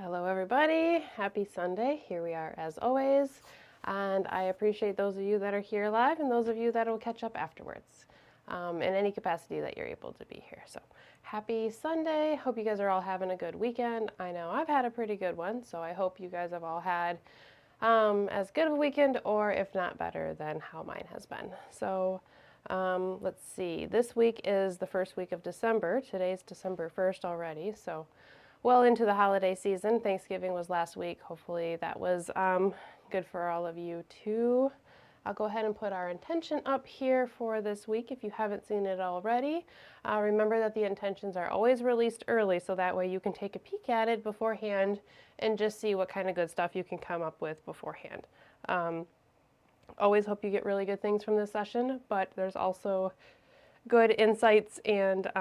Hello everybody, happy Sunday. Here we are as always, and I appreciate those of you that are here live and those of you that will catch up afterwards in any capacity that you're able to be here. So happy Sunday. Hope you guys are all having a good weekend. I know I've had a pretty good one, so I hope you guys have all had as good of a weekend, or if not better than how mine has been. So let's see, this week is the first week of December. Today's December 1st already, so well into the holiday season. Thanksgiving was last week. Hopefully that was good for all of you too. I'll go ahead and put our intention up here for this week if you haven't seen it already. Remember that the intentions are always released early, so that way you can take a peek at it beforehand and just see what kind of good stuff you can come up with beforehand. Always hope you get really good things from this session, but there's also good insights and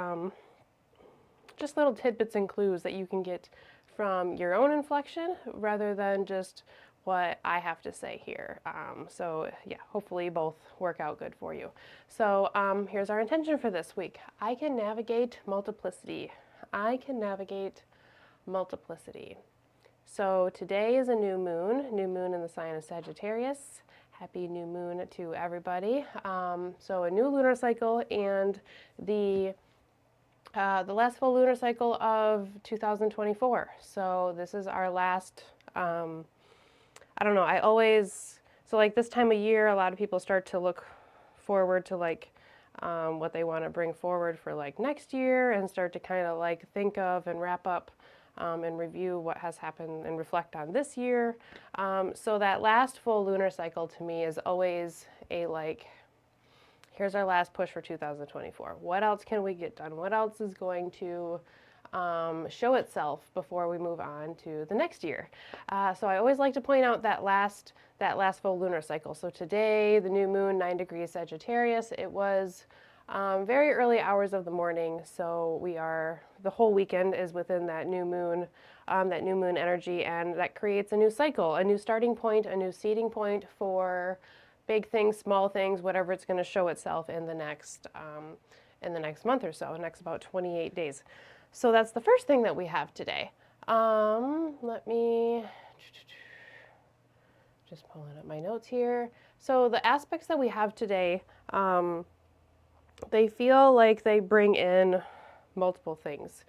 just little tidbits and clues that you can get from your own inflection rather than just what I have to say here. So yeah, hopefully both work out good for you. So here's our intention for this week. I can navigate multiplicity. I can navigate multiplicity. So today is a new moon in the sign of Sagittarius. Happy new moon to everybody. So a new lunar cycle and the last full lunar cycle of 2024. So this is our last, I don't know, so like this time of year, a lot of people start to look forward to like what they want to bring forward for like next year and start to kind of like think of and wrap up and review what has happened and reflect on this year. So that last full lunar cycle to me is always a like, here's our last push for 2024. What else can we get done? What else is going to show itself before we move on to the next year? So I always like to point out that last full lunar cycle. So today, the new moon, 9 degrees Sagittarius. It was very early hours of the morning. So the whole weekend is within that new moon energy, and that creates a new cycle, a new starting point, a new seeding point for big things, small things, whatever it's going to show itself in the next month or so, next about 28 days. So that's the first thing that we have today. Let me just pulling up my notes here. So the aspects that we have today, they feel like they bring in multiple things.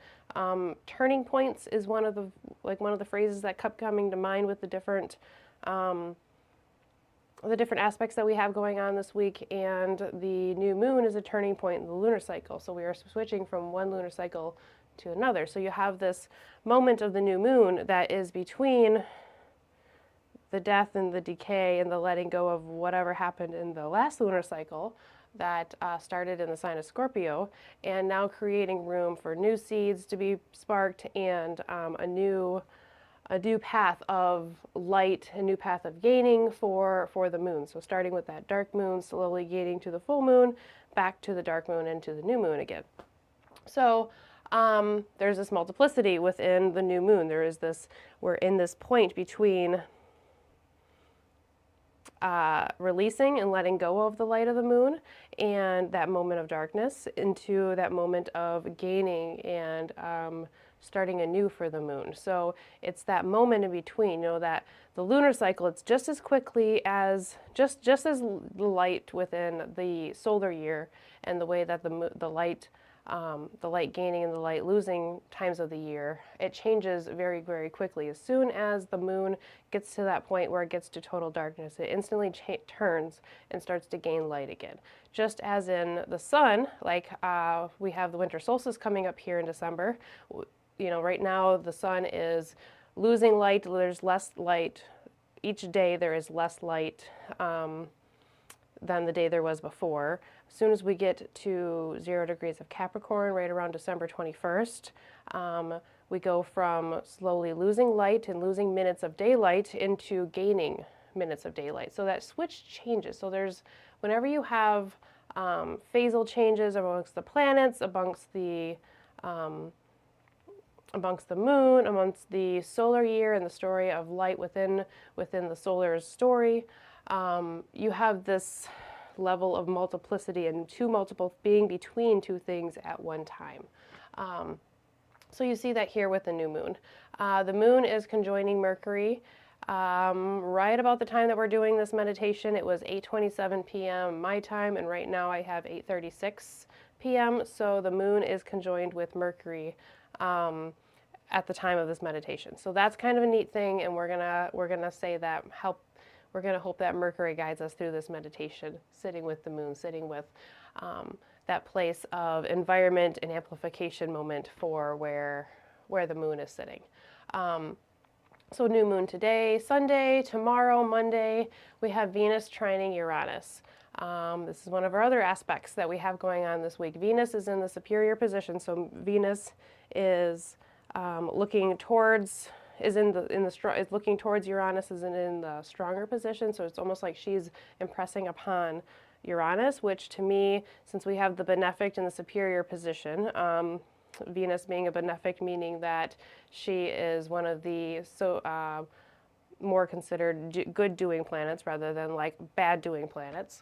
Turning points is one of the phrases that kept coming to mind with the different aspects that we have going on this week, and the new moon is a turning point in the lunar cycle. So we are switching from one lunar cycle to another. So you have this moment of the new moon that is between the death and the decay and the letting go of whatever happened in the last lunar cycle that started in the sign of Scorpio, and now creating room for new seeds to be sparked and a new path of light, a new path of gaining for the moon. So starting with that dark moon, slowly gaining to the full moon, back to the dark moon, and to the new moon again. So there's this multiplicity within the new moon. We're in this point between releasing and letting go of the light of the moon and that moment of darkness into that moment of gaining and starting anew for the moon. So it's that moment in between, that the lunar cycle, it's just as quickly as, just as the light within the solar year and the way that the light gaining and the light losing times of the year, it changes very, very quickly. As soon as the moon gets to that point where it gets to total darkness, it instantly turns and starts to gain light again. Just as in the sun, like we have the winter solstice coming up here in December. Right now the sun is losing light. There's less light. Each day there is less light than the day there was before. As soon as we get to 0 degrees of Capricorn, right around December 21st, we go from slowly losing light and losing minutes of daylight into gaining minutes of daylight. So that switch changes. So whenever you have phasal changes amongst the planets, amongst the moon, amongst the solar year and the story of light within the solar story, you have this level of multiplicity and being between two things at one time. So you see that here with the new moon. The moon is conjoining Mercury right about the time that we're doing this meditation. It was 8:27 p.m. my time, and right now I have 8:36 p.m. So the moon is conjoined with Mercury at the time of this meditation. So that's kind of a neat thing, and we're gonna say that we're gonna hope that Mercury guides us through this meditation, sitting with the moon, sitting with that place of environment and amplification moment for where the moon is sitting. So new moon today, Sunday, tomorrow, Monday, we have Venus trining Uranus. This is one of our other aspects that we have going on this week. Venus is in the superior position, so Venus is looking towards is looking towards Uranus, is in the stronger position. So it's almost like she's impressing upon Uranus, which to me, since we have the benefic in the superior position, Venus being a benefic, meaning that she is one of the more considered good doing planets rather than like bad doing planets.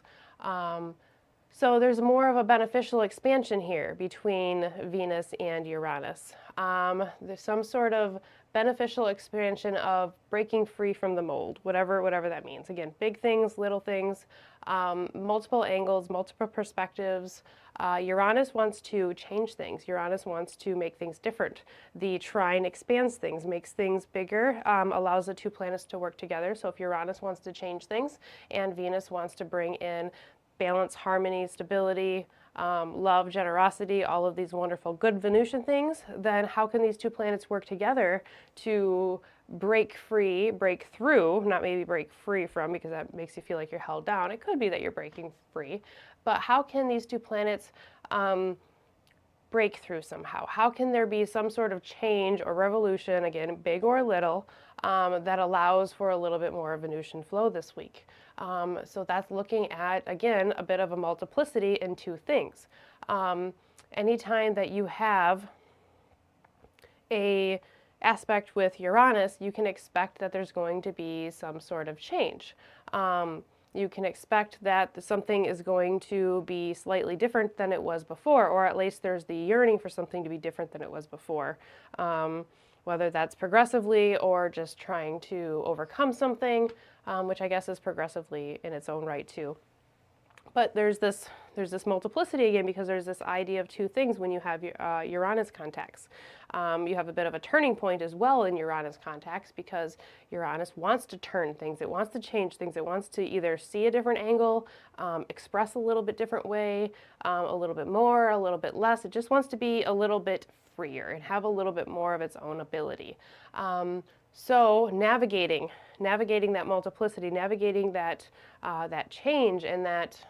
So there's more of a beneficial expansion here between Venus and Uranus. There's some sort of beneficial expansion of breaking free from the mold, whatever that means. Again, big things, little things, multiple angles, multiple perspectives. Uranus wants to change things. Uranus wants to make things different. The trine expands things, makes things bigger, allows the two planets to work together. So if Uranus wants to change things and Venus wants to bring in balance, harmony, stability, love, generosity, all of these wonderful good Venusian things, then how can these two planets work together to break free, break through, not maybe break free from, because that makes you feel like you're held down. It could be that you're breaking free, but how can these two planets break through somehow? How can there be some sort of change or revolution, again, big or little, that allows for a little bit more Venusian flow this week? So that's looking at, again, a bit of a multiplicity in two things. Anytime that you have a aspect with Uranus, you can expect that there's going to be some sort of change. You can expect that something is going to be slightly different than it was before, or at least there's the yearning for something to be different than it was before. Whether that's progressively or just trying to overcome something, which I guess is progressively in its own right too. But there's this multiplicity again, because there's this idea of two things when you have Uranus contacts. You have a bit of a turning point as well in Uranus contacts, because Uranus wants to turn things, it wants to change things, it wants to either see a different angle, express a little bit different way, a little bit more, a little bit less. It just wants to be a little bit freer and have a little bit more of its own ability. So navigating that multiplicity, navigating that change, and that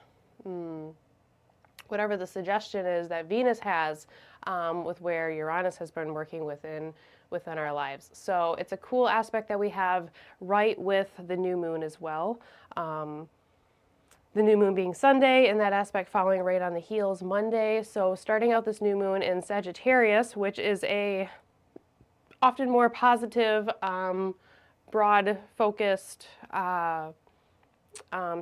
whatever the suggestion is that Venus has with where Uranus has been working within our lives. So it's a cool aspect that we have right with the new moon as well. The new moon being Sunday, and that aspect following right on the heels Monday. So starting out this new moon in Sagittarius, which is a often more positive, broad-focused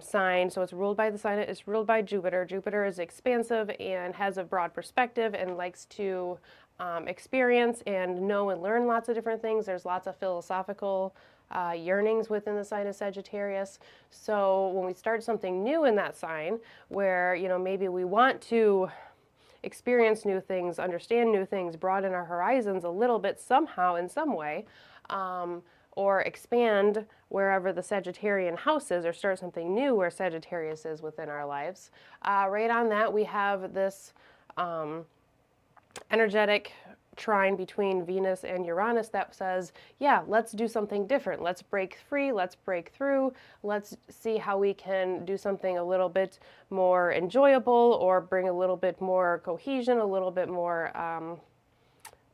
sign. So it's ruled by it's ruled by Jupiter. Jupiter is expansive and has a broad perspective and likes to experience and know and learn lots of different things. There's lots of philosophical yearnings within the sign of Sagittarius. So when we start something new in that sign, where maybe we want to experience new things, understand new things, broaden our horizons a little bit somehow in some way, or expand wherever the Sagittarian house is, or start something new where Sagittarius is within our lives. Right on that, we have this energetic trine between Venus and Uranus that says, yeah, let's do something different. Let's break free, let's break through, let's see how we can do something a little bit more enjoyable, or bring a little bit more cohesion, a little bit more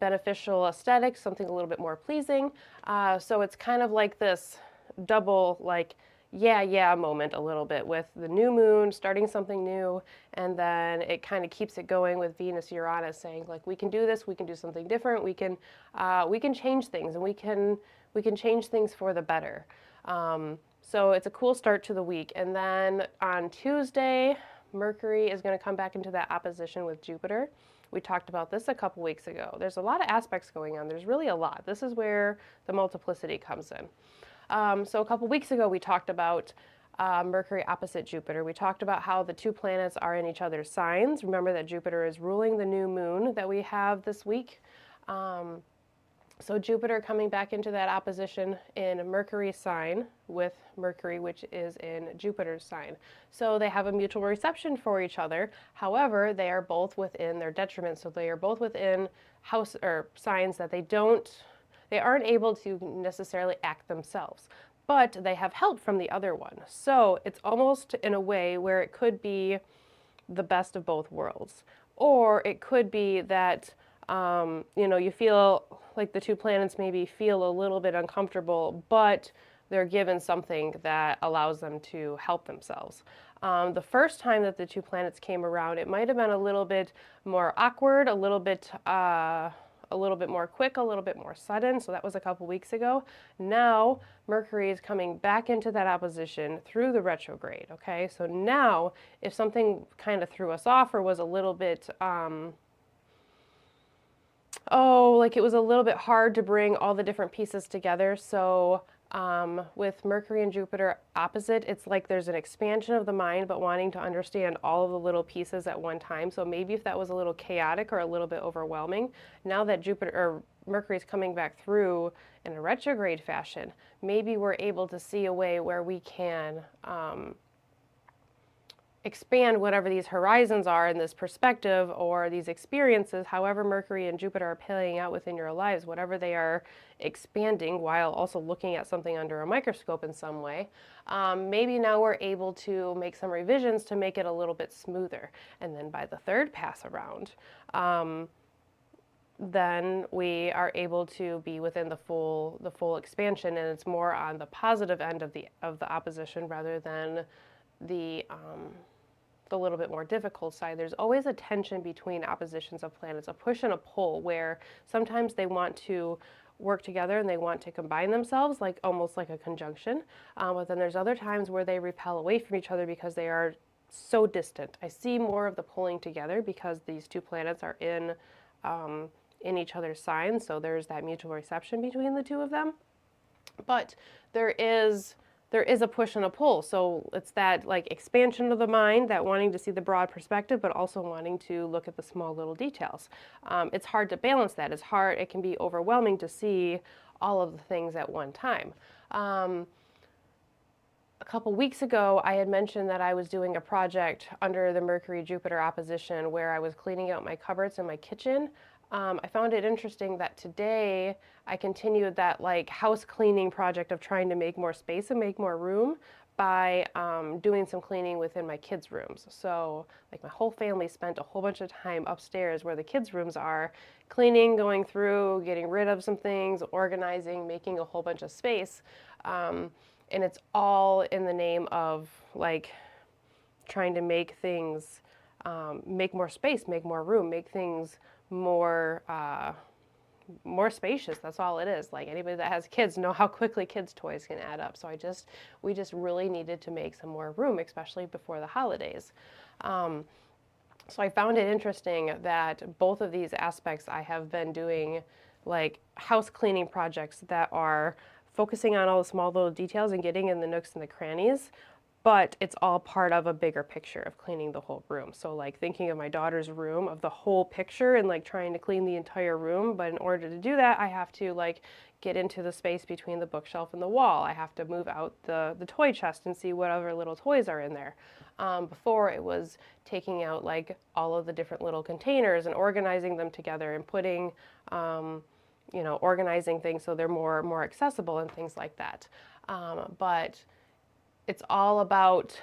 beneficial aesthetics, something a little bit more pleasing. So it's kind of like this double, like, yeah moment a little bit with the new moon starting something new, and then it kind of keeps it going with Venus Uranus saying, like, we can do this, we can do something different, we can change things, and we can change things for the better. So it's a cool start to the week. And then on Tuesday, Mercury is going to come back into that opposition with Jupiter, We talked about this a couple weeks ago. There's a lot of aspects going on. There's really a lot. This is where the multiplicity comes in. So a couple weeks ago, we talked about Mercury opposite Jupiter. We talked about how the two planets are in each other's signs. Remember that Jupiter is ruling the new moon that we have this week. So Jupiter coming back into that opposition in Mercury's sign with Mercury, which is in Jupiter's sign. So they have a mutual reception for each other. However, they are both within their detriment. So they are both within house or signs that they aren't able to necessarily act themselves, but they have help from the other one. So it's almost in a way where it could be the best of both worlds, or it could be that you feel like the two planets maybe feel a little bit uncomfortable, but they're given something that allows them to help themselves. The first time that the two planets came around, it might have been a little bit more awkward, a little bit more quick, a little bit more sudden. So that was a couple weeks ago. Now Mercury is coming back into that opposition through the retrograde. Okay, so now if something kind of threw us off or was a little bit like it was a little bit hard to bring all the different pieces together. So with Mercury and Jupiter opposite, it's like there's an expansion of the mind, but wanting to understand all of the little pieces at one time. So maybe if that was a little chaotic or a little bit overwhelming, now that Mercury is coming back through in a retrograde fashion, maybe we're able to see a way where we can expand whatever these horizons are in this perspective or these experiences, however Mercury and Jupiter are playing out within your lives, whatever they are expanding while also looking at something under a microscope in some way. Maybe now we're able to make some revisions to make it a little bit smoother. And then by the third pass around, then we are able to be within the full expansion, and it's more on the positive end of the opposition rather than the little bit more difficult side. There's always a tension between oppositions of planets, a push and a pull, where sometimes they want to work together and they want to combine themselves, like almost like a conjunction. But then there's other times where they repel away from each other because they are so distant. I see more of the pulling together because these two planets are in each other's signs, so there's that mutual reception between the two of them. But there is a push and a pull. So it's that like expansion of the mind, that wanting to see the broad perspective, but also wanting to look at the small little details. It's hard to balance that. It can be overwhelming to see all of the things at one time. A couple weeks ago, I had mentioned that I was doing a project under the Mercury-Jupiter opposition where I was cleaning out my cupboards in my kitchen. I found it interesting that today I continued that like house cleaning project of trying to make more space and make more room by doing some cleaning within my kids' rooms. So like my whole family spent a whole bunch of time upstairs where the kids' rooms are, cleaning, going through, getting rid of some things, organizing, making a whole bunch of space. And it's all in the name of like trying to make things, make more space, make more room, make things more spacious. That's all it is. Like anybody that has kids know how quickly kids' toys can add up. So we just really needed to make some more room, especially before the holidays. So I found it interesting that both of these aspects I have been doing like house cleaning projects that are focusing on all the small little details and getting in the nooks and the crannies, but it's all part of a bigger picture of cleaning the whole room. So like thinking of my daughter's room, of the whole picture and like trying to clean the entire room. But in order to do that, I have to like get into the space between the bookshelf and the wall. I have to move out the toy chest and see what other little toys are in there. Before it was taking out like all of the different little containers and organizing them together and putting, organizing things so they're more accessible and things like that. But it's all about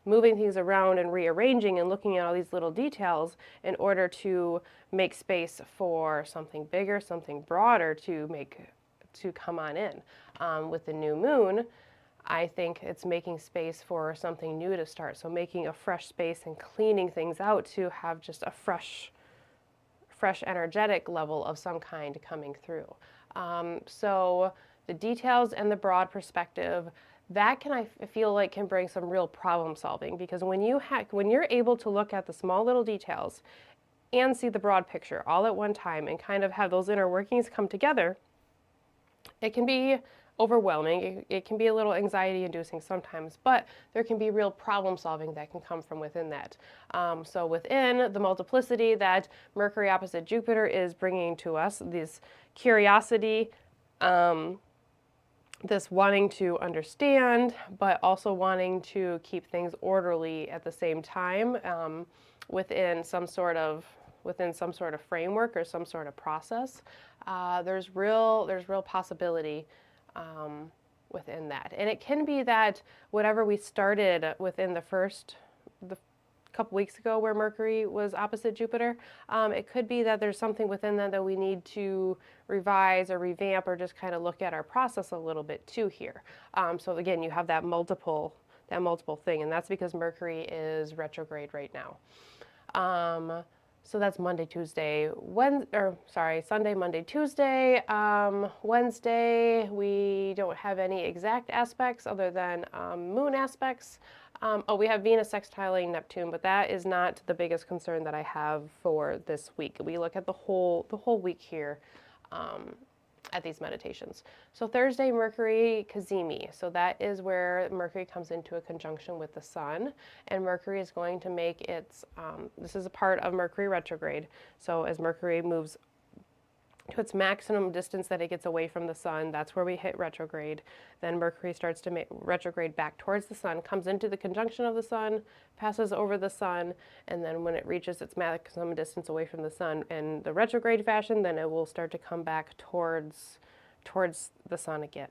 moving things around and rearranging and looking at all these little details in order to make space for something bigger, something broader to come on in. With the new moon, I think it's making space for something new to start. So making a fresh space and cleaning things out to have just a fresh energetic level of some kind coming through. So the details and the broad perspective, that I feel like can bring some real problem solving, because when you're able to look at the small little details and see the broad picture all at one time and kind of have those inner workings come together, it can be overwhelming. It can be a little anxiety inducing sometimes, but there can be real problem solving that can come from within that. So within the multiplicity that Mercury opposite Jupiter is bringing to us, this curiosity, this wanting to understand, but also wanting to keep things orderly at the same time, within some sort of framework or some sort of process. There's real possibility within that, and it can be that whatever we started within the couple weeks ago where Mercury was opposite Jupiter, it could be that there's something within that we need to revise or revamp or just kind of look at our process a little bit too here. So again, you have that multiple thing, and that's because Mercury is retrograde right now. So that's Monday, Tuesday, Sunday, Monday, Tuesday. Wednesday, we don't have any exact aspects other than moon aspects. We have Venus sextiling Neptune, but that is not the biggest concern that I have for this week. We look at the whole week here at these meditations. So Thursday, Mercury Cazimi. So that is where Mercury comes into a conjunction with the Sun, and Mercury is going to make its, this is a part of Mercury retrograde. So as Mercury moves to its maximum distance that it gets away from the Sun, that's where we hit retrograde. Then Mercury starts to retrograde back towards the Sun, comes into the conjunction of the Sun, passes over the Sun, and then when it reaches its maximum distance away from the Sun in the retrograde fashion, then it will start to come back towards the Sun again.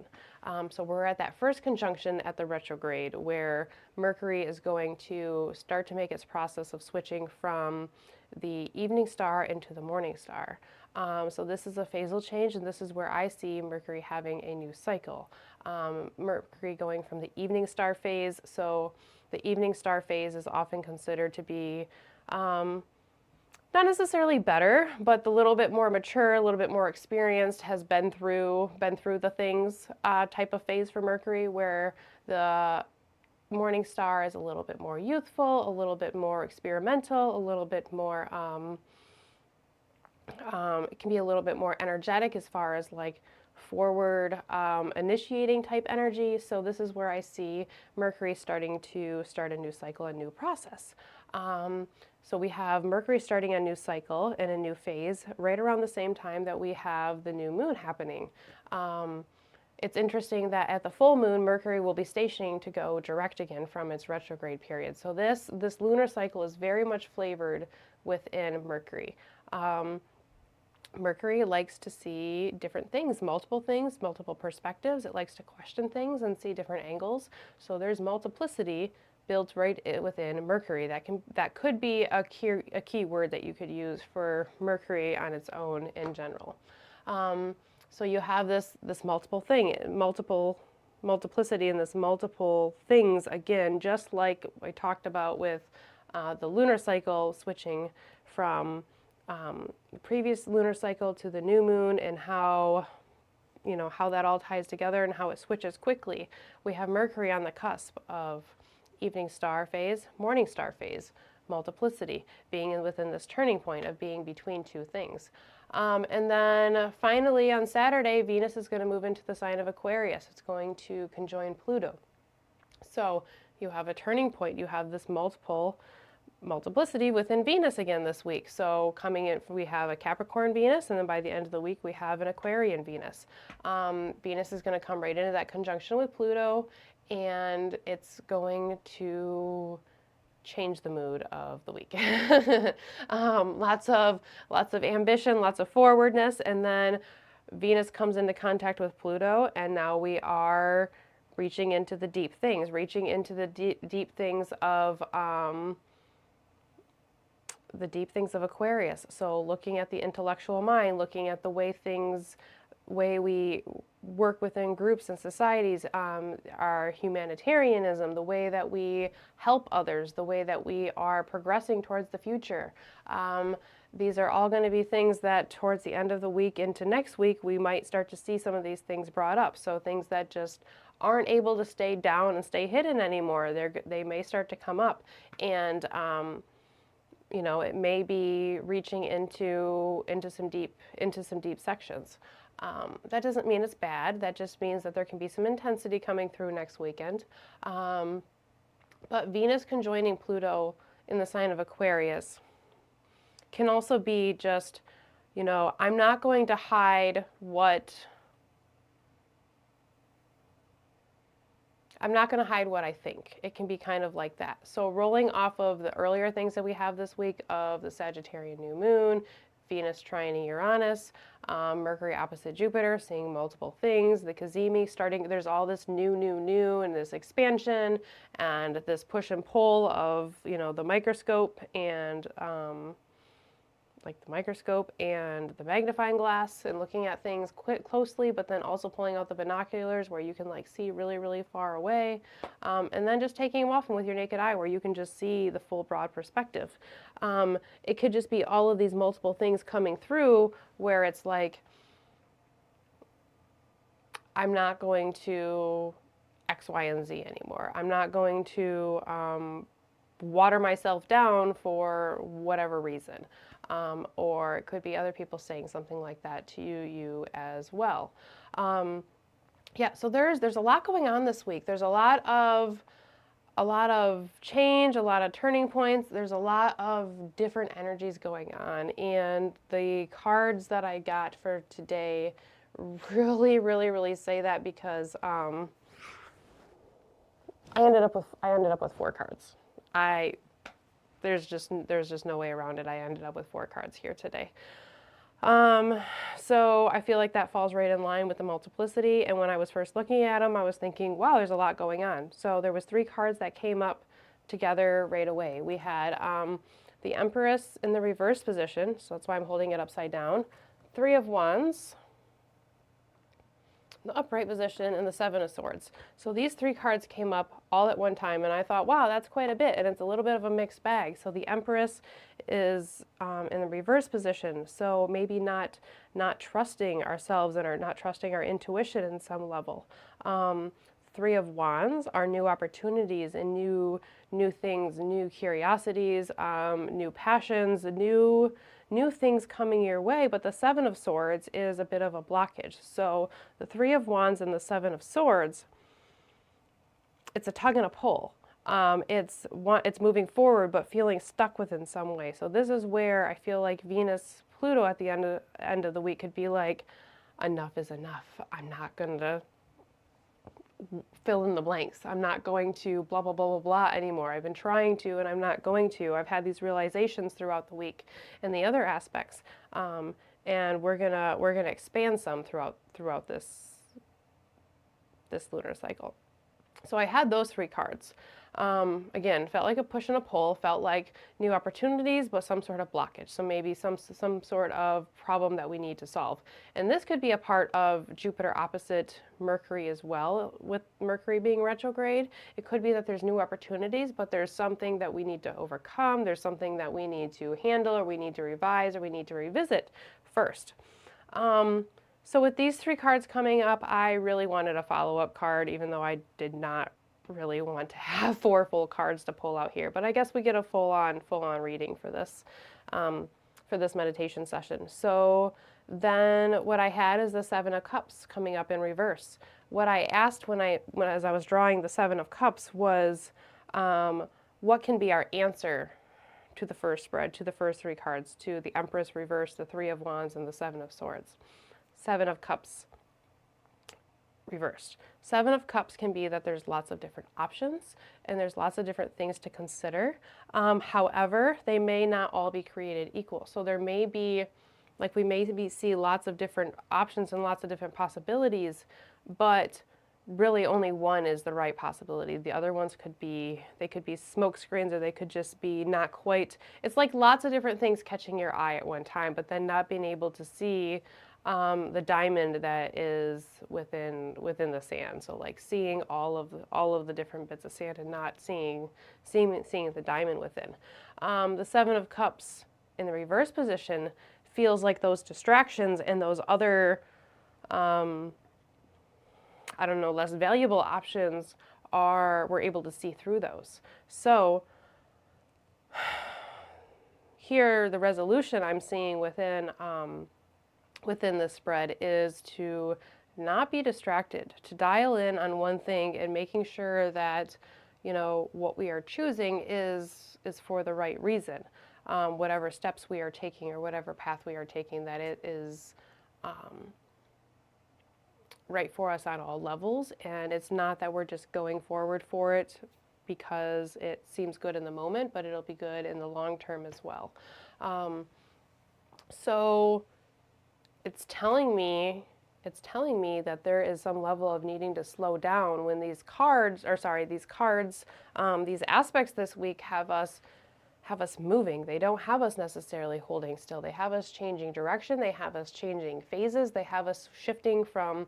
So we're at that first conjunction at the retrograde where Mercury is going to start to make its process of switching from the evening star into the morning star. So this is a phasal change, and this is where I see Mercury having a new cycle. Mercury going from the evening star phase. So the evening star phase is often considered to be not necessarily better, but a little bit more mature, a little bit more experienced, has been through the things type of phase for Mercury, where the morning star is a little bit more youthful, a little bit more experimental, a little bit more, it can be a little bit more energetic as far as like forward initiating type energy. So this is where I see Mercury starting to start a new cycle, a new process. So we have Mercury starting a new cycle and a new phase right around the same time that we have the new moon happening. It's interesting that at the full moon, Mercury will be stationing to go direct again from its retrograde period. So this lunar cycle is very much flavored within Mercury. Mercury likes to see different things, multiple perspectives. It likes to question things and see different angles. So there's multiplicity built right within Mercury. That could be a key word that you could use for Mercury on its own in general. So you have this multiplicity and this multiple things, again, just like I talked about with the lunar cycle switching from the previous lunar cycle to the new moon, and how that all ties together and how it switches quickly. We have Mercury on the cusp of evening star phase, morning star phase, multiplicity, being within this turning point of being between two things. And then finally on Saturday, Venus is going to move into the sign of Aquarius. It's going to conjoin Pluto. So you have a turning point. You have this multiplicity within Venus again this week. So coming in, we have a Capricorn Venus, and then by the end of the week, we have an Aquarian Venus. Venus is going to come right into that conjunction with Pluto, and it's going to change the mood of the week. Lots of ambition, lots of forwardness, and then Venus comes into contact with Pluto, and now we are reaching into the deep things, deep things of Aquarius. So looking at the intellectual mind, looking at the way we work within groups and societies, our humanitarianism, the way that we help others, the way that we are progressing towards the future. These are all going to be things that towards the end of the week into next week, we might start to see some of these things brought up. So things that just aren't able to stay down and stay hidden anymore, they may start to come up. And You know, it may be reaching into some deep sections. That doesn't mean it's bad. That just means that there can be some intensity coming through next weekend. But Venus conjoining Pluto in the sign of Aquarius can also be just, you know, I'm not going to hide what I think. It can be kind of like that. So rolling off of the earlier things that we have this week of the Sagittarian new moon, Venus trining Uranus, Mercury opposite Jupiter, seeing multiple things, the Cazimi starting, there's all this new, and this expansion, and this push and pull of, you know, the microscope and like the microscope and the magnifying glass and looking at things closely, but then also pulling out the binoculars where you can like see really far away, and then just taking them off and with your naked eye where you can just see the full broad perspective. It could just be all of these multiple things coming through where it's like, I'm not going to X, Y, and Z anymore. I'm not going to water myself down for whatever reason. Or it could be other people saying something like that to you as well. Yeah, so there's a lot going on this week. There's a lot of change, a lot of turning points. There's a lot of different energies going on, and the cards that I got for today really say that because I ended up with 4 cards. There's just no way around it. I ended up with 4 cards here today. So I feel like that falls right in line with the multiplicity. And when I was first looking at them, I was thinking, wow, there's a lot going on. So there was 3 cards that came up together right away. We had the Empress in the reverse position, so that's why I'm holding it upside down. 3 of Wands, the upright position, and the 7 of Swords. So these 3 cards came up all at one time, and I thought, wow, that's quite a bit, and it's a little bit of a mixed bag. So the Empress is in the reverse position, so maybe not trusting ourselves and not trusting our intuition in some level. 3 of Wands are new opportunities and new things, new curiosities, new passions, new things coming your way, but the 7 of Swords is a bit of a blockage. So the 3 of Wands and the 7 of Swords, it's a tug and a pull. It's moving forward, but feeling stuck within some way. So this is where I feel like Venus, Pluto at the end of the week could be like, enough is enough. I'm not going to fill in the blanks. I'm not going to blah, blah, blah, blah, blah anymore. I've been trying to, and I'm not going to. I've had these realizations throughout the week and the other aspects. And we're gonna expand some throughout this lunar cycle. So I had those 3 cards. Again, felt like a push and a pull, felt like new opportunities, but some sort of blockage. So maybe some sort of problem that we need to solve. And this could be a part of Jupiter opposite Mercury as well, with Mercury being retrograde. It could be that there's new opportunities, but there's something that we need to overcome. There's something that we need to handle, or we need to revise, or we need to revisit first. So with these 3 cards coming up, I really wanted a follow-up card, even though I did not really want to have 4 full cards to pull out here. But I guess we get a full-on reading for this meditation session. So then what I had is the 7 of Cups coming up in reverse. What I asked as I was drawing the 7 of Cups was, what can be our answer to the first spread, to the first 3 cards, to the Empress reverse, the 3 of Wands, and the 7 of Swords. 7 of Cups reversed. 7 of Cups can be that there's lots of different options and there's lots of different things to consider. However, they may not all be created equal. So there may be, like we may see lots of different options and lots of different possibilities, but really only one is the right possibility. The other ones could be smoke screens, or they could just be not quite. It's like lots of different things catching your eye at one time, but then not being able to see the diamond that is within the sand. So like seeing all of the different bits of sand and not seeing the diamond within. The 7 of Cups in the reverse position feels like those distractions and those other less valuable options we're able to see through those. So here, the resolution I'm seeing within this spread is to not be distracted, to dial in on one thing and making sure that, you know, what we are choosing is for the right reason. Whatever steps we are taking or whatever path we are taking, that it is right for us on all levels. And it's not that we're just going forward for it because it seems good in the moment, but it'll be good in the long term as well. So it's telling me that there is some level of needing to slow down when these aspects this week have us moving. They don't have us necessarily holding still. They have us changing direction. They have us changing phases. They have us shifting from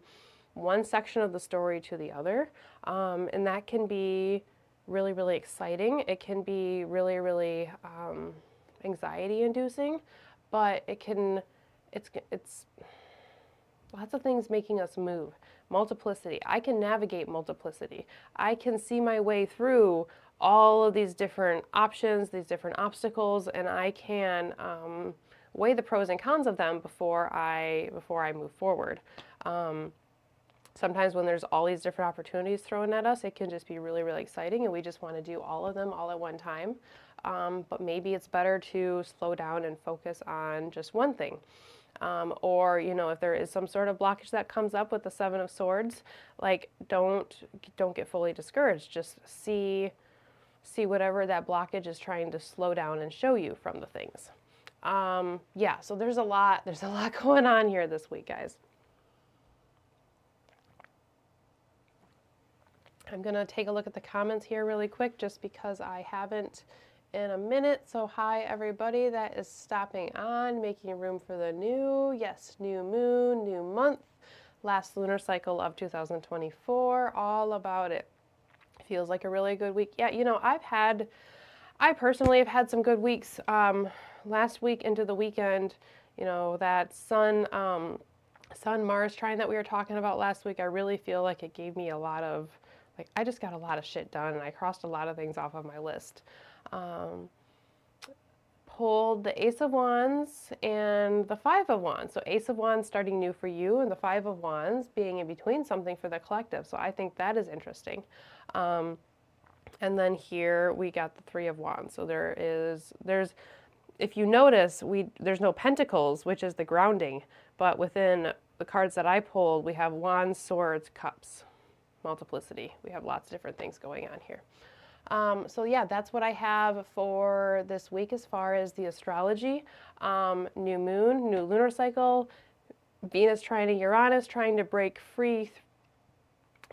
one section of the story to the other. And that can be really, really exciting. It can be really, really anxiety inducing, but it's lots of things making us move. Multiplicity. I can navigate multiplicity. I can see my way through all of these different options, these different obstacles, and I can weigh the pros and cons of them before I move forward. Sometimes when there's all these different opportunities thrown at us, it can just be really, really exciting, and we just want to do all of them all at one time. But maybe it's better to slow down and focus on just one thing. Or, you know, if there is some sort of blockage that comes up with the Seven of Swords, like don't get fully discouraged. Just see whatever that blockage is trying to slow down and show you from the things. Yeah, so there's a lot going on here this week, guys. I'm gonna take a look at the comments here really quick just because I haven't in a minute. So hi everybody that is stopping on, making room for the new, yes, new moon, new month, last lunar cycle of 2024, all about it. Feels like a really good week. Yeah, you know, I personally have had some good weeks. Last week into the weekend, you know, that Sun-Mars trine that we were talking about last week, I really feel like it gave me a lot of, like, I just got a lot of shit done and I crossed a lot of things off of my list. Pulled the Ace of Wands and the Five of Wands. So Ace of Wands starting new for you and the Five of Wands being in between something for the collective. So I think that is interesting. And then here we got the Three of Wands. So there's, if you notice, there's no pentacles, which is the grounding, but within the cards that I pulled, we have Wands, Swords, Cups, multiplicity. We have lots of different things going on here. So yeah, that's what I have for this week as far as the astrology. New moon, new lunar cycle, Venus trining Uranus, trying to break free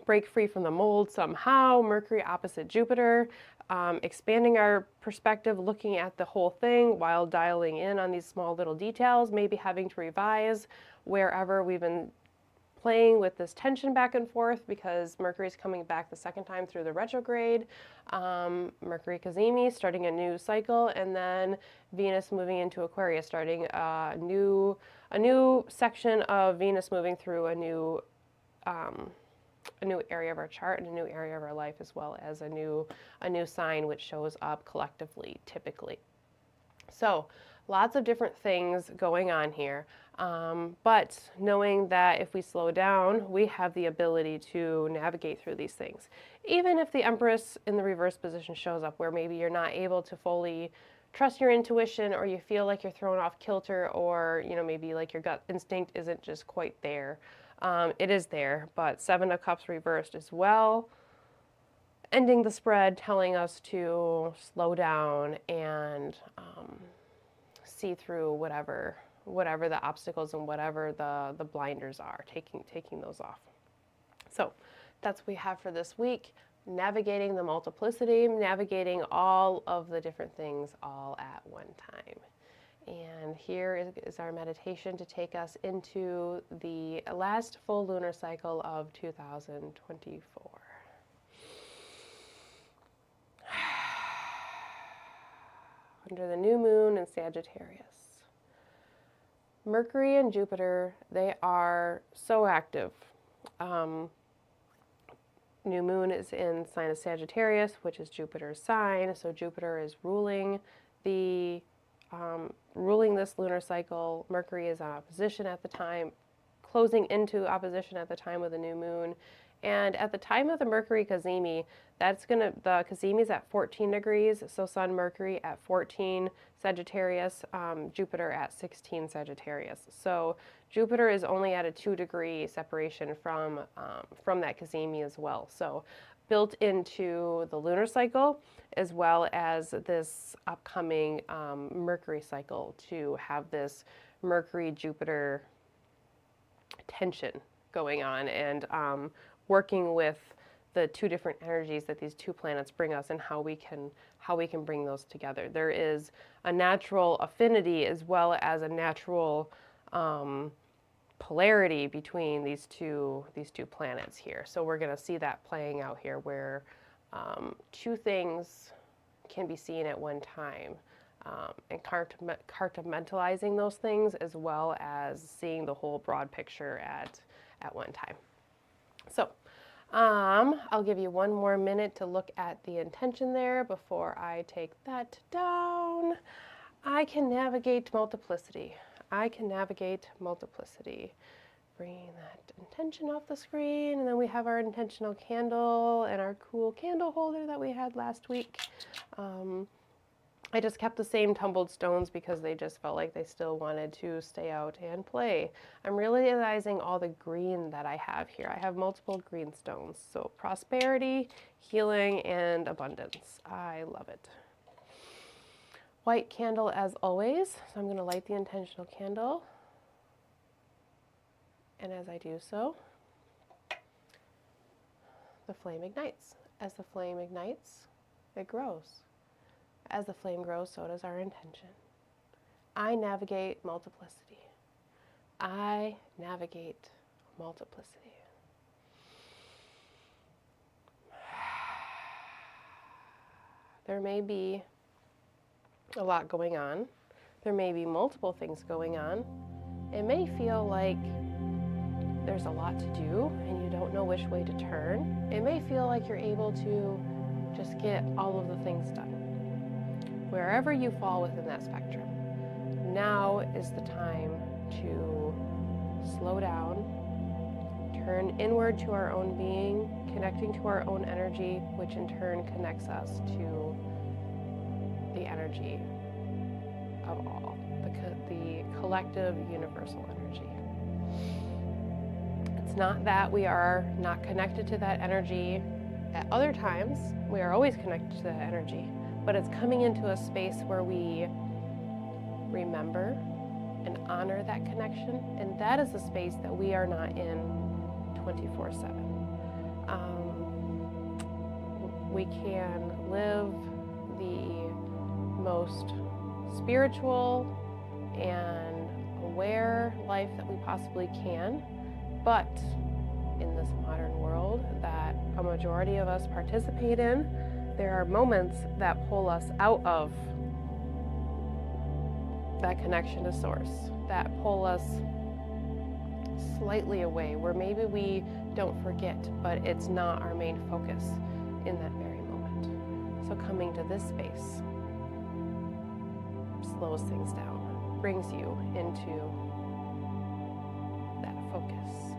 from the mold somehow, Mercury opposite Jupiter, expanding our perspective, looking at the whole thing while dialing in on these small little details, maybe having to revise wherever we've been playing with this tension back and forth because Mercury's coming back the second time through the retrograde, Mercury Cazimi starting a new cycle, and then Venus moving into Aquarius, starting a new section of Venus moving through a new area of our chart and a new area of our life, as well as a new sign which shows up collectively typically. So lots of different things going on here, but knowing that if we slow down, we have the ability to navigate through these things. Even if the Empress in the reverse position shows up where maybe you're not able to fully trust your intuition, or you feel like you're thrown off kilter, or you know, maybe like your gut instinct isn't just quite there. It is there, but Seven of Cups reversed as well, ending the spread, telling us to slow down and see through whatever the obstacles and whatever the blinders are, taking those off. So that's what we have for this week. Navigating the multiplicity, navigating all of the different things all at one time. And here is our meditation to take us into the last full lunar cycle of 2024. Under the new moon in Sagittarius. Mercury and Jupiter, they are so active. New moon is in sign of Sagittarius, which is Jupiter's sign. So Jupiter is ruling the ruling this lunar cycle. Mercury is in opposition at the time, closing into opposition at the time of the new moon. And at the time of the Mercury Cazimi, the Cazimi is at 14 degrees, so Sun Mercury at 14 Sagittarius, Jupiter at 16 Sagittarius. So Jupiter is only at a 2-degree separation from that Cazimi as well. So built into the lunar cycle, as well as this upcoming Mercury cycle, to have this Mercury-Jupiter tension going on, and working with the two different energies that these two planets bring us, and how we can bring those together. There is a natural affinity as well as a natural polarity between these two planets here. So we're going to see that playing out here, where two things can be seen at one time, and compartmentalizing those things, as well as seeing the whole broad picture at one time. So I'll give you one more minute to look at the intention there before I take that down. I can navigate multiplicity. I can navigate multiplicity. Bringing that intention off the screen, and then we have our intentional candle and our cool candle holder that we had last week. I just kept the same tumbled stones because they just felt like they still wanted to stay out and play. I'm realizing all the green that I have here. I have multiple green stones. So prosperity, healing, and abundance. I love it. White candle as always. So I'm going to light the intentional candle. And as I do so, the flame ignites. As the flame ignites, it grows. As the flame grows, so does our intention. I navigate multiplicity. I navigate multiplicity. There may be a lot going on. There may be multiple things going on. It may feel like there's a lot to do and you don't know which way to turn. It may feel like you're able to just get all of the things done. Wherever you fall within that spectrum, now is the time to slow down, turn inward to our own being, connecting to our own energy, which in turn connects us to the energy of all, the collective universal energy. It's not that we are not connected to that energy at other times. We are always connected to that energy. But it's coming into a space where we remember and honor that connection. And that is a space that we are not in 24/7. We can live the most spiritual and aware life that we possibly can. But in this modern world that a majority of us participate in, there are moments that pull us out of that connection to source, that pull us slightly away, where maybe we don't forget, but it's not our main focus in that very moment. So coming to this space slows things down, brings you into that focus.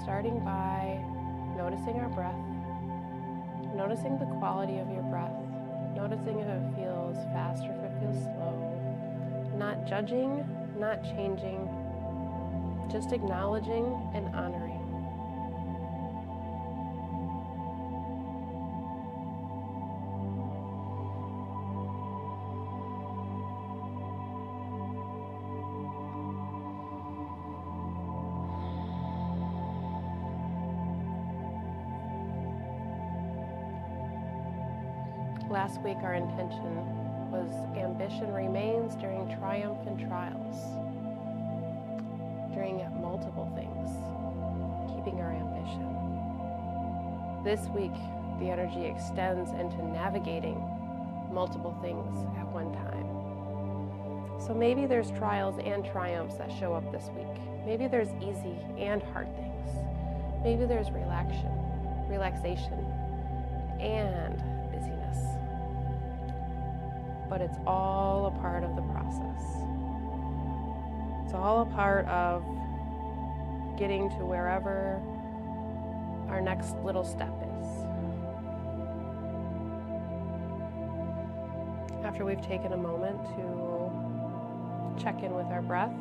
Starting by noticing our breath, noticing the quality of your breath, noticing if it feels fast or if it feels slow, not judging, not changing, just acknowledging and honoring. Last week our intention was ambition remains during triumph and trials, during multiple things, keeping our ambition. This week the energy extends into navigating multiple things at one time. So maybe there's trials and triumphs that show up this week. Maybe there's easy and hard things. Maybe there's relaxation, and busyness. But it's all a part of the process. It's all a part of getting to wherever our next little step is. After we've taken a moment to check in with our breath,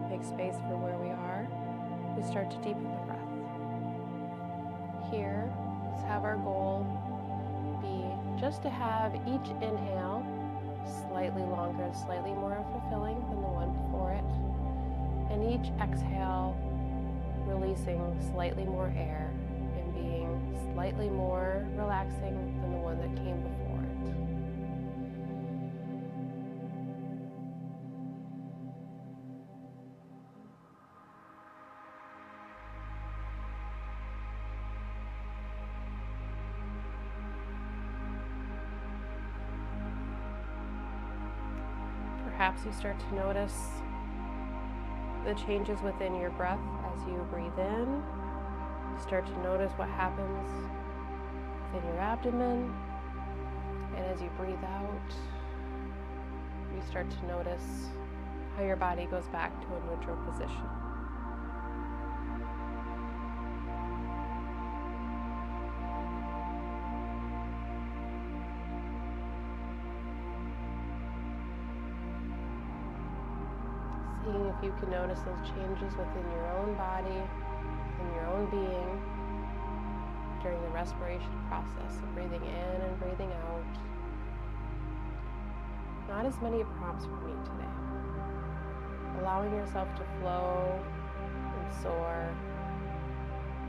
make space for where we are, we start to deepen the breath. Here, let's have our goal be just to have each inhale slightly longer and slightly more fulfilling than the one before it, and each exhale releasing slightly more air and being slightly more relaxing than the one that came before it. Perhaps you start to notice the changes within your breath as you breathe in. You start to notice what happens within your abdomen. And as you breathe out, you start to notice how your body goes back to a neutral position. Seeing if you can notice those changes within your own body, in your own being, during the respiration process of breathing in and breathing out. Not as many prompts for me today. Allowing yourself to flow and soar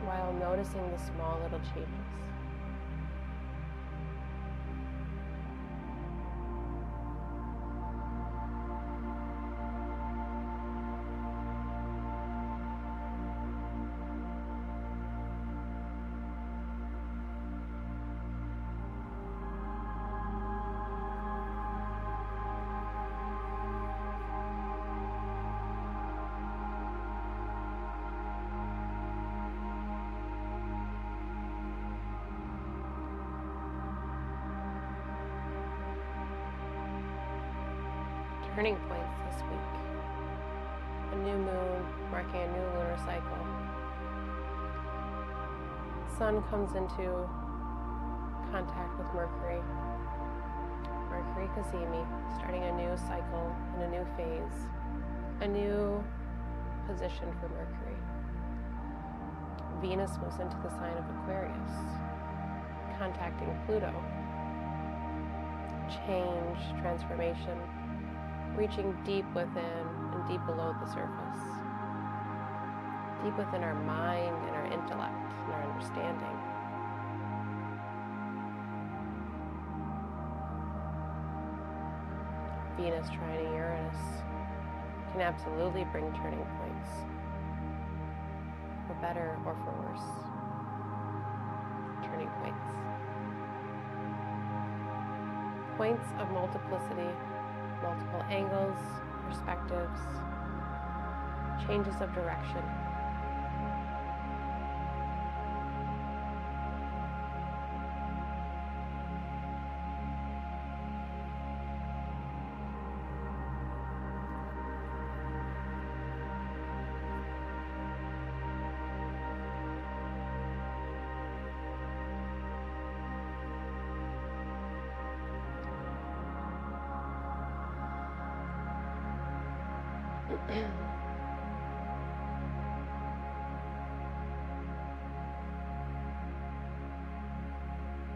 while noticing the small little changes. Turning points this week. A new moon marking a new lunar cycle. Sun comes into contact with Mercury. Mercury Cazimi, starting a new cycle and a new phase. A new position for Mercury. Venus moves into the sign of Aquarius, contacting Pluto. Change, transformation, reaching deep within and deep below the surface. Deep within our mind and our intellect and our understanding. Venus trining Uranus can absolutely bring turning points, for better or for worse. Turning points. Points of multiplicity, multiple angles, perspectives, changes of direction.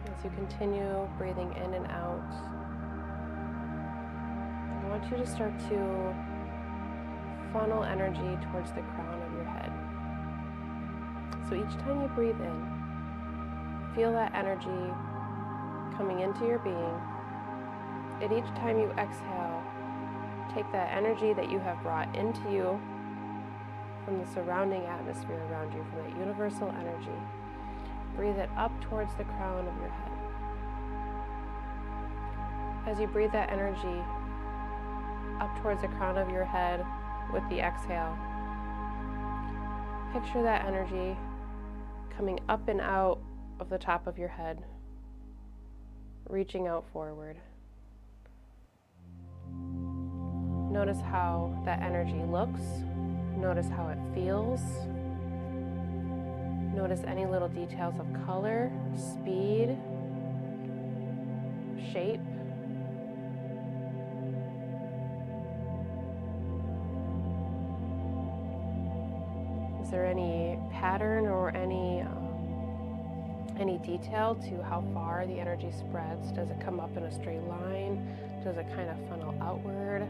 As you continue breathing in and out, I want you to start to funnel energy towards the crown of your head. So each time you breathe in, feel that energy coming into your being, and each time you exhale, take that energy that you have brought into you from the surrounding atmosphere around you, from that universal energy. Breathe it up towards the crown of your head. As you breathe that energy up towards the crown of your head with the exhale, picture that energy coming up and out of the top of your head, reaching out forward. Notice how that energy looks. Notice how it feels. Notice any little details of color, speed, shape. Is there any pattern or any detail to how far the energy spreads? Does it come up in a straight line? Does it kind of funnel outward?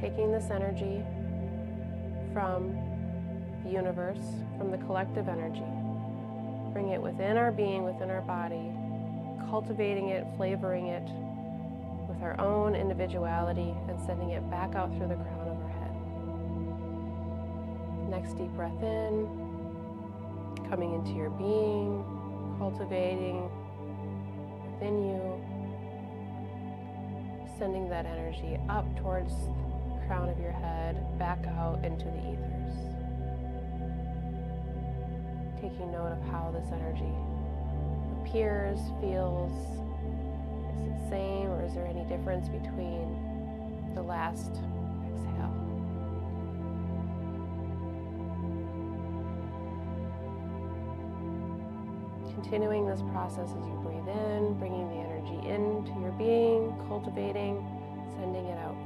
Taking this energy from the universe, from the collective energy, bring it within our being, within our body, cultivating it, flavoring it with our own individuality, and sending it back out through the crown of our head. Next deep breath in, coming into your being, cultivating within you, sending that energy up towards the crown of your head, back out into the ethers. Taking note of how this energy appears, feels. Is it the same, or is there any difference between the last exhale? Continuing this process as you breathe in, bringing the energy into your being, cultivating, sending it out.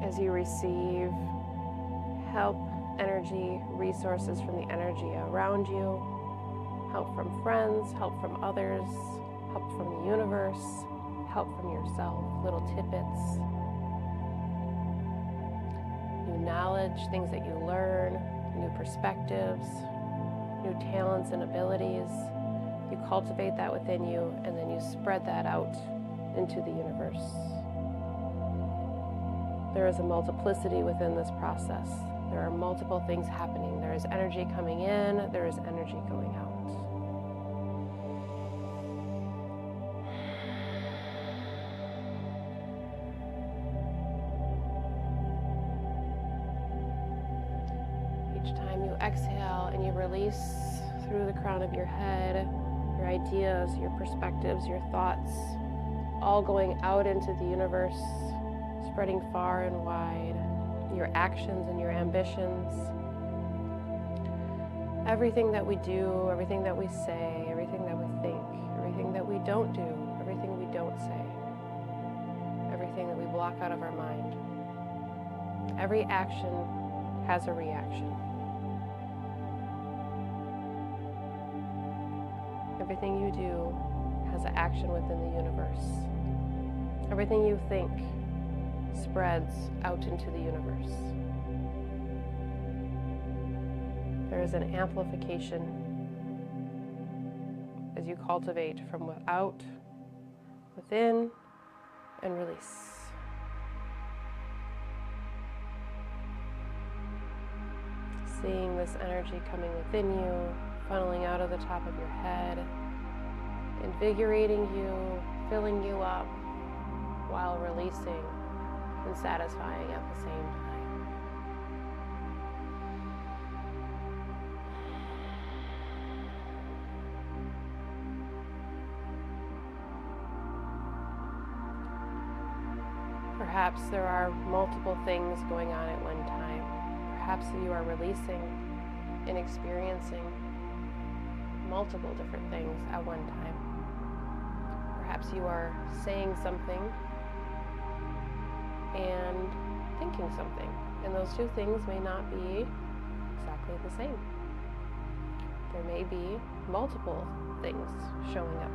As you receive help, energy, resources from the energy around you, help from friends, help from others, help from the universe, help from yourself, little tidbits, new knowledge, things that you learn, new perspectives, new talents and abilities. You cultivate that within you, and then you spread that out into the universe. There is a multiplicity within this process. There are multiple things happening. There is energy coming in, there is energy going out. Each time you exhale and you release through the crown of your head, your ideas, your perspectives, your thoughts, all going out into the universe, spreading far and wide, your actions and your ambitions, everything that we do, everything that we say, everything that we think, everything that we don't do, everything we don't say, everything that we block out of our mind. Every action has a reaction. Everything you do has an action within the universe. Everything you think spreads out into the universe. There is an amplification as you cultivate from without, within, and release. Seeing this energy coming within you, funneling out of the top of your head, invigorating you, filling you up, while releasing and satisfying at the same time. Perhaps there are multiple things going on at one time. Perhaps you are releasing and experiencing multiple different things at one time. Perhaps you are saying something and thinking something, and those two things may not be exactly the same. There may be multiple things showing up.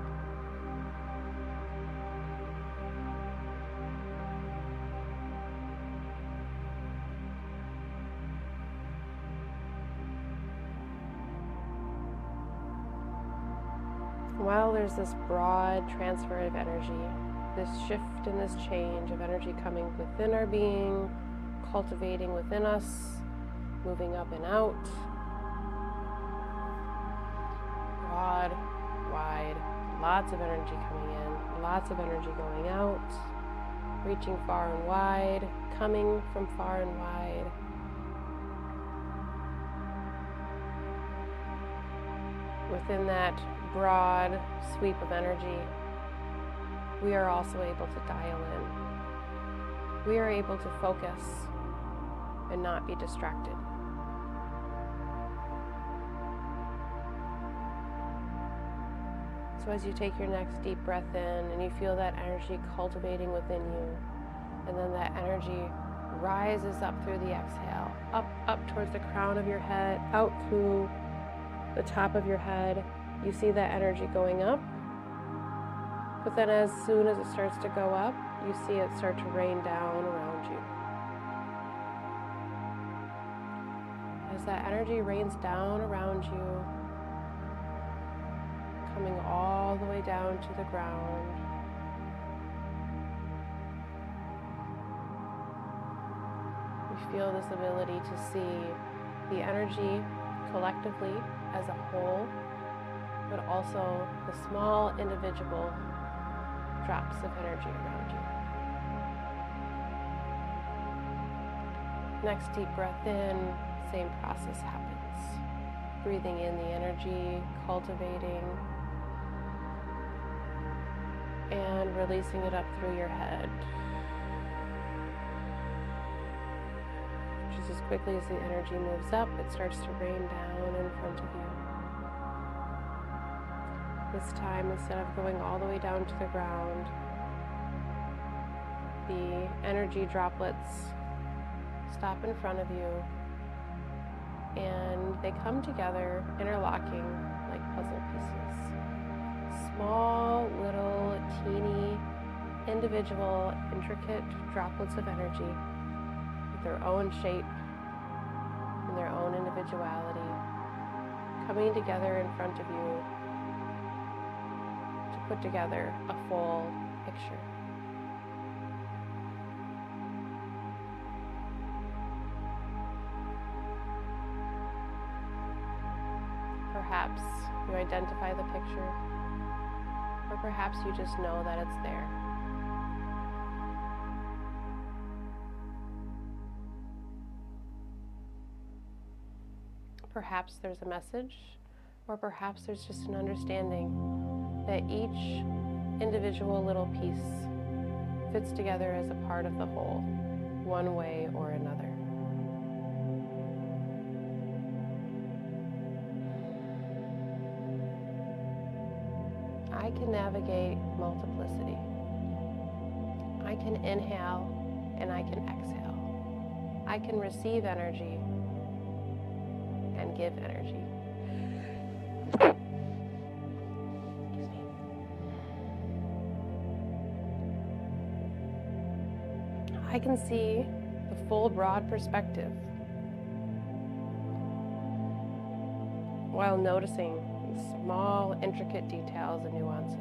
While there's this broad transfer of energy, this shift and this change of energy coming within our being, cultivating within us, moving up and out, broad, wide, lots of energy coming in, lots of energy going out, reaching far and wide, coming from far and wide. Within that broad sweep of energy, we are also able to dial in. We are able to focus and not be distracted. So as you take your next deep breath in and you feel that energy cultivating within you, and then that energy rises up through the exhale, up towards the crown of your head, out through the top of your head. You see that energy going up, but then as soon as it starts to go up, you see it start to rain down around you. As that energy rains down around you, coming all the way down to the ground, we feel this ability to see the energy collectively as a whole, but also the small individual drops of energy around you. Next deep breath in, same process happens. Breathing in the energy, cultivating, and releasing it up through your head. Just as quickly as the energy moves up, it starts to rain down in front of you. This time, instead of going all the way down to the ground, the energy droplets stop in front of you, and they come together, interlocking like puzzle pieces. Small, little, teeny, individual, intricate droplets of energy with their own shape and their own individuality, coming together in front of you to put together a full picture. Perhaps you identify the picture, or perhaps you just know that it's there. Perhaps there's a message, or perhaps there's just an understanding that each individual little piece fits together as a part of the whole, one way or another. I can navigate multiplicity. I can inhale and I can exhale. I can receive energy and give energy. Excuse me. I can see the full broad perspective while noticing small, intricate details and nuances.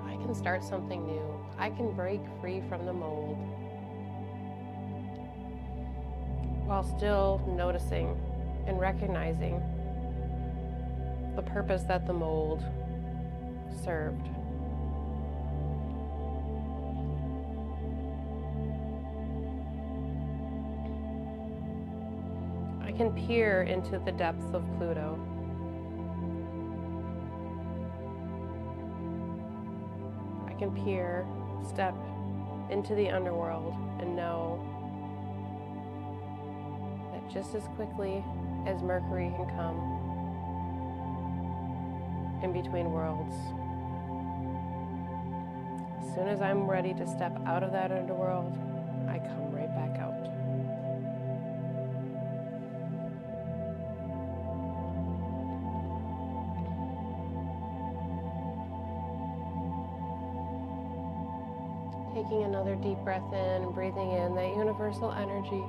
I can start something new. I can break free from the mold while still noticing and recognizing the purpose that the mold served. I can peer into the depths of Pluto. I can peer, step into the underworld and know that just as quickly as Mercury can come in between worlds, as soon as I'm ready to step out of that underworld, I come right back out. Taking another deep breath in and breathing in that universal energy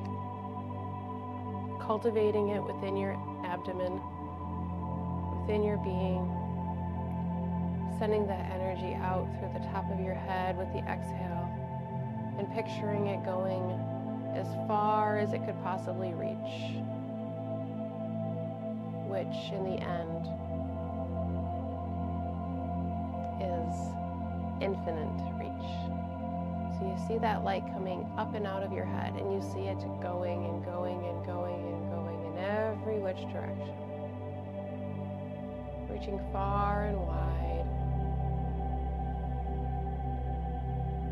cultivating it within your abdomen, within your being, sending that energy out through the top of your head with the exhale, and picturing it going as far as it could possibly reach, which in the end is infinite reach. So you see that light coming up and out of your head, and you see it going and going and going and going in every which direction, reaching far and wide,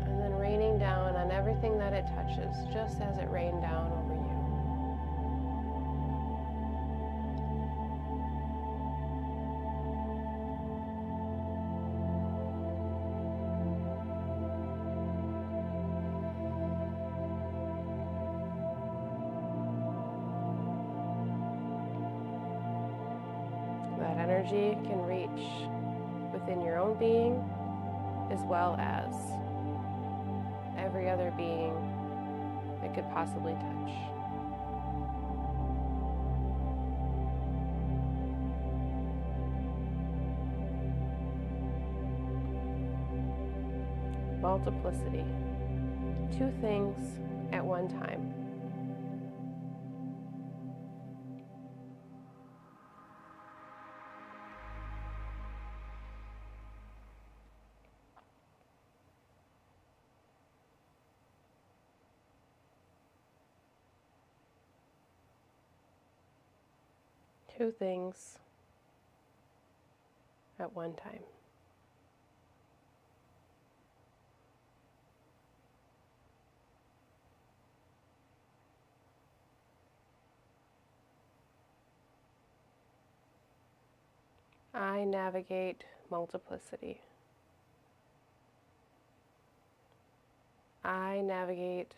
and then raining down on everything that it touches, just as it rained down over you. That energy can reach within your own being as well as every other being it could possibly touch. Multiplicity. Two things at one time. Two things at one time. I navigate multiplicity. I navigate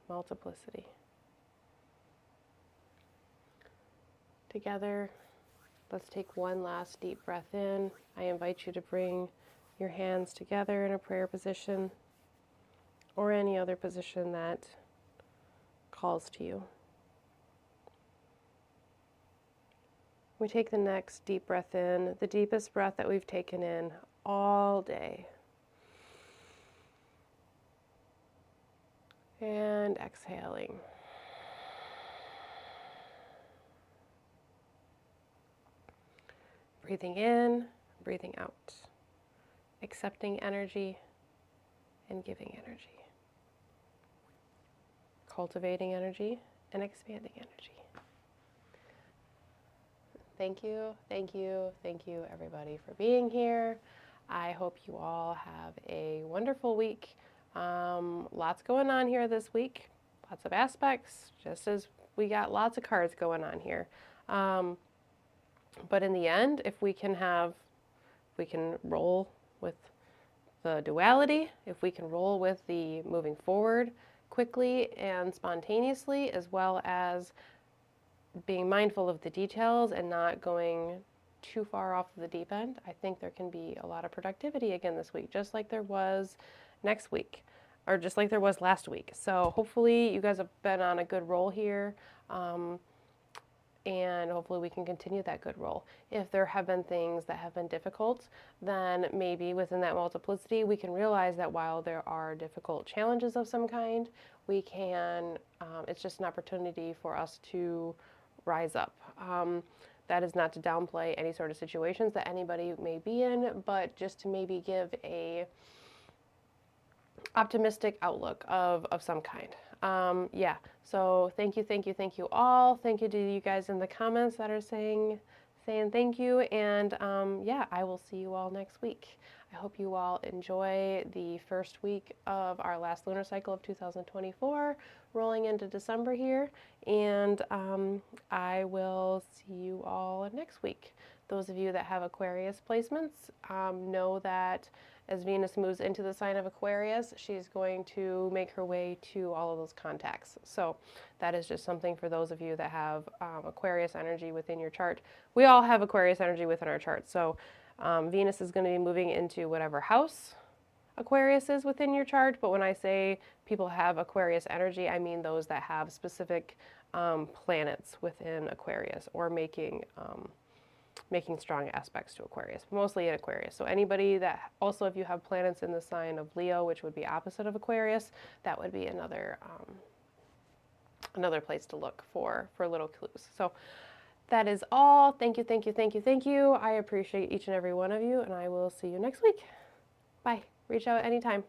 multiplicity. Together, let's take one last deep breath in. I invite you to bring your hands together in a prayer position or any other position that calls to you. We take the next deep breath in, the deepest breath that we've taken in all day. And exhaling. Breathing in, breathing out. Accepting energy and giving energy. Cultivating energy and expanding energy. Thank you, thank you, thank you everybody for being here. I hope you all have a wonderful week. Lots going on here this week, lots of aspects, just as we got lots of cards going on here. But in the end, if we can roll with the duality, if we can roll with the moving forward quickly and spontaneously, as well as being mindful of the details and not going too far off the deep end, I think there can be a lot of productivity again this week, just like there was next week, or just like there was last week. So hopefully you guys have been on a good roll here, and hopefully we can continue that good roll. If there have been things that have been difficult, then maybe within that multiplicity, we can realize that while there are difficult challenges of some kind, we can, it's just an opportunity for us to rise up. That is not to downplay any sort of situations that anybody may be in, but just to maybe give a optimistic outlook of some kind. Yeah, so thank you all. Thank you to you guys in the comments that are saying thank you, and yeah, I will see you all next week. I hope you all enjoy the first week of our last lunar cycle of 2024, rolling into December here, and I will see you all next week. Those of you that have Aquarius placements know that as Venus moves into the sign of Aquarius, she's going to make her way to all of those contacts. So that is just something for those of you that have Aquarius energy within your chart. We all have Aquarius energy within our chart. So Venus is going to be moving into whatever house Aquariuses within your chart, but when I say people have Aquarius energy, I mean those that have specific planets within Aquarius or making strong aspects to Aquarius, mostly in Aquarius. So anybody that also, if you have planets in the sign of Leo, which would be opposite of Aquarius, that would be another place to look for little clues. So that is all. Thank you, thank you, thank you, thank you. I appreciate each and every one of you, and I will see you next week. Bye. Reach out anytime.